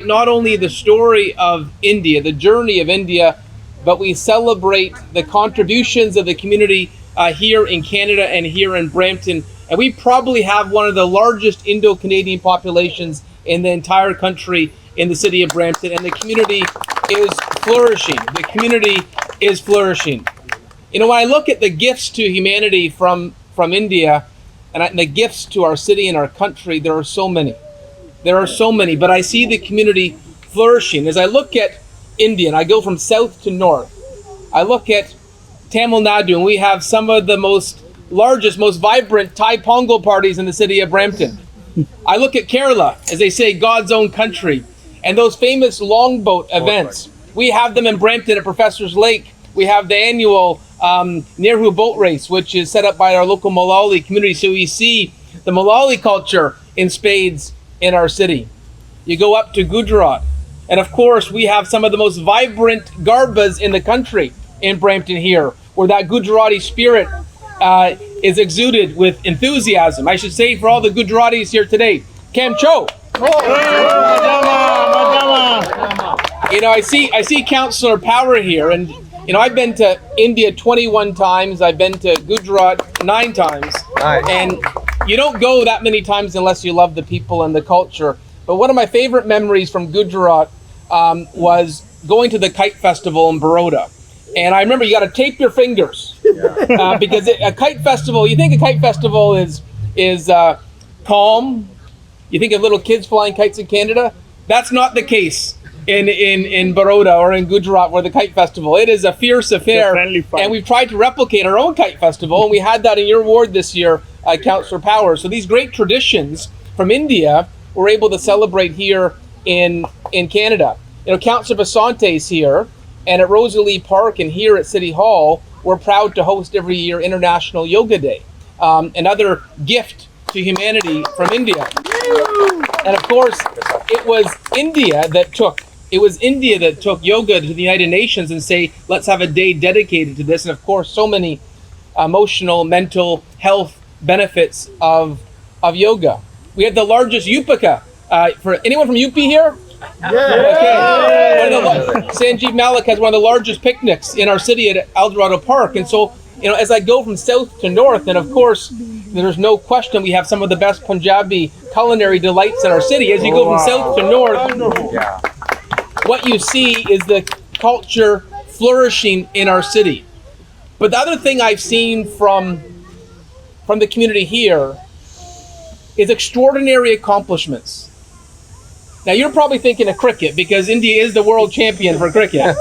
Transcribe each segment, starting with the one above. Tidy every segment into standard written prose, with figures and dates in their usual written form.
not only the story of India, the journey of India, but we celebrate the contributions of the community here in Canada and here in Brampton. And we probably have one of the largest Indo-Canadian populations in the entire country in the city of Brampton. And the community is flourishing. The community is flourishing. You know, when I look at the gifts to humanity from India and the gifts to our city and our country, there are so many. There are so many, but I see the community flourishing. As I look at India, and I go from south to north, I look at Tamil Nadu, and we have some of the largest, most vibrant Thai Pongal parties in the city of Brampton. I look at Kerala, as they say, God's own country, and those famous longboat events. We have them in Brampton at Professor's Lake. We have the annual Nehru boat race, which is set up by our local Malayali community. So we see the Malayali culture in spades in our city. You go up to Gujarat, and of course we have some of the most vibrant garbas in the country in Brampton here, where that Gujarati spirit is exuded with enthusiasm. I should say for all the Gujaratis here today, Kam Cho. You know, I see Councillor Power here, and you know, I've been to India 21 times. I've been to Gujarat 9 times. Nice. And you don't go that many times unless you love the people and the culture. But one of my favorite memories from Gujarat was going to the kite festival in Baroda. And I remember you got to tape your fingers because a kite festival, you think a kite festival is calm. You think of little kids flying kites in Canada. That's not the case in Baroda or in Gujarat where the kite festival. It is a fierce affair. And we've tried to replicate our own kite festival. And we had that in your ward this year, Councillor Power. So these great traditions from India, we're able to celebrate here in Canada. You know, Councillor Basante is here. And at Rosalie Park and here at City Hall, we're proud to host every year International Yoga Day, another gift to humanity from India. And of course, it was India that took yoga to the United Nations and say, let's have a day dedicated to this. And of course, so many emotional, mental health benefits of yoga. We have the largest Upaka. For anyone from UP here? Okay. Sanjeev Malik has one of the largest picnics in our city at Eldorado Park. And so, you know, as I go from south to north, and of course, there's no question we have some of the best Punjabi culinary delights in our city. As you go from south to north, what you see is the culture flourishing in our city. But the other thing I've seen from the community here is extraordinary accomplishments. Now, you're probably thinking of cricket because India is the world champion for cricket.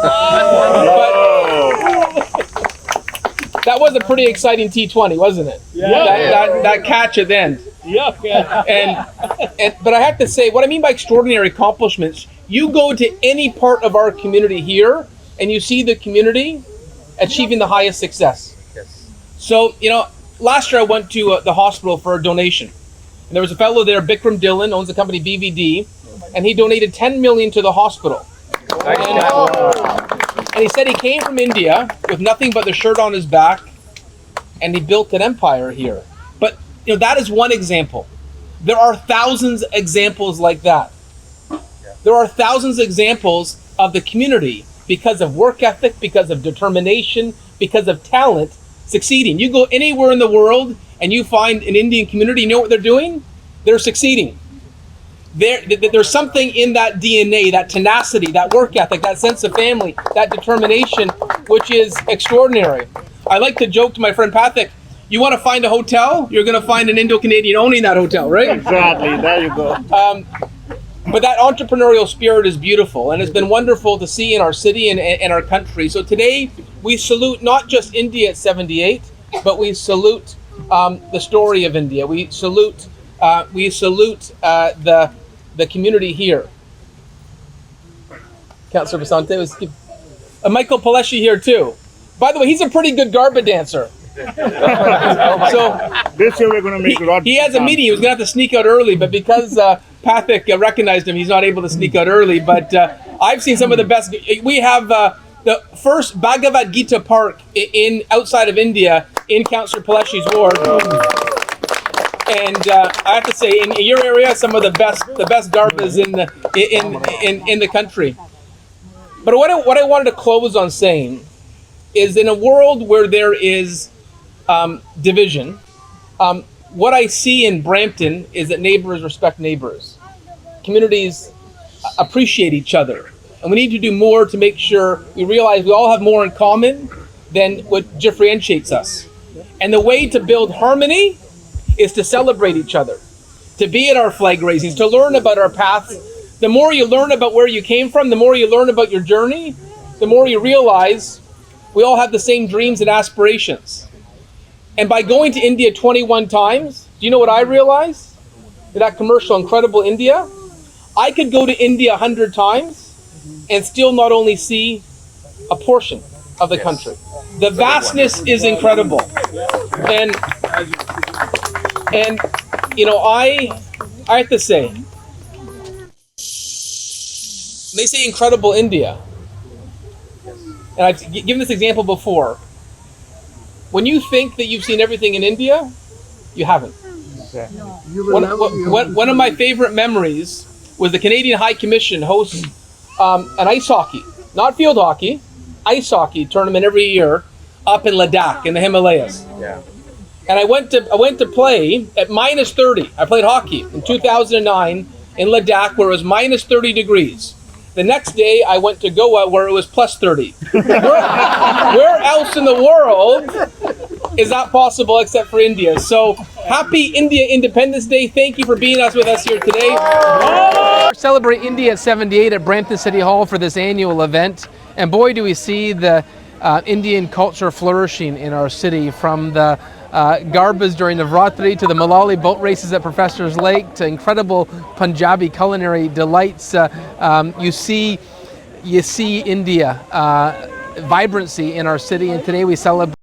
But that was a pretty exciting T20, wasn't it? Yeah. That catch at the end. Yeah. But I have to say, what I mean by extraordinary accomplishments, you go to any part of our community here and you see the community achieving the highest success. Yes. So, you know, last year I went to the hospital for a donation. And there was a fellow there, Bikram Dillon, owns the company BVD, and he donated 10 million to the hospital. And he said he came from India with nothing but the shirt on his back, and he built an empire here. But you know, that is one example. There are thousands of examples like that. There are thousands of examples of the community because of work ethic, because of determination, because of talent, succeeding. You go anywhere in the world and you find an Indian community, you know what they're doing? They're succeeding. There's something in that DNA, that tenacity, that work ethic, that sense of family, that determination, which is extraordinary. I like to joke to my friend Pathik, you want to find a hotel, you're going to find an Indo-Canadian owning that hotel, right? Exactly, there you go. But that entrepreneurial spirit is beautiful, and it's been wonderful to see in our city and our country. So today, we salute not just India at 78, but we salute the story of India. We salute the community here. Councillor Basante was Michael Paleshi here too. By the way, he's a pretty good Garba dancer. So This year we're going to make a lot. he has a meeting. He was going to have to sneak out early, but because Pathik recognized him, he's not able to sneak out early. But I've seen some of the best. We have the first Bhagavad Gita park outside of India in Councillor Paleshi's ward. And I have to say, in your area, some of the best garbas in the country. But what I wanted to close on saying is, in a world where there is division, what I see in Brampton is that neighbors respect neighbors. Communities appreciate each other. And we need to do more to make sure we realize we all have more in common than what differentiates us. And the way to build harmony is to celebrate each other, to be at our flag raisings, to learn about our paths. The more you learn about where you came from, the more you learn about your journey, the more you realize we all have the same dreams and aspirations. And by going to India 21 times, do you know what I realized? That commercial, Incredible India? I could go to India 100 times and still not only see a portion of the country. The vastness is incredible. And you know, I have to say, they say Incredible India. And I've given this example before. When you think that you've seen everything in India, you haven't. One of my favorite memories was the Canadian High Commission hosts an ice hockey, not field hockey, ice hockey tournament every year up in Ladakh in the Himalayas. Yeah. And I went to play at minus 30. I played hockey in 2009 in Ladakh where it was minus 30 degrees. The next day I went to Goa where it was plus 30. Where else in the world is that possible except for India? So happy India Independence Day. Thank you for being with us here today. Celebrate India at 78 at Brampton City Hall for this annual event. And boy, do we see the Indian culture flourishing in our city, from the garbas during Navratri to the Malali boat races at Professor's Lake to incredible Punjabi culinary delights. You see India vibrancy in our city, and today we celebrate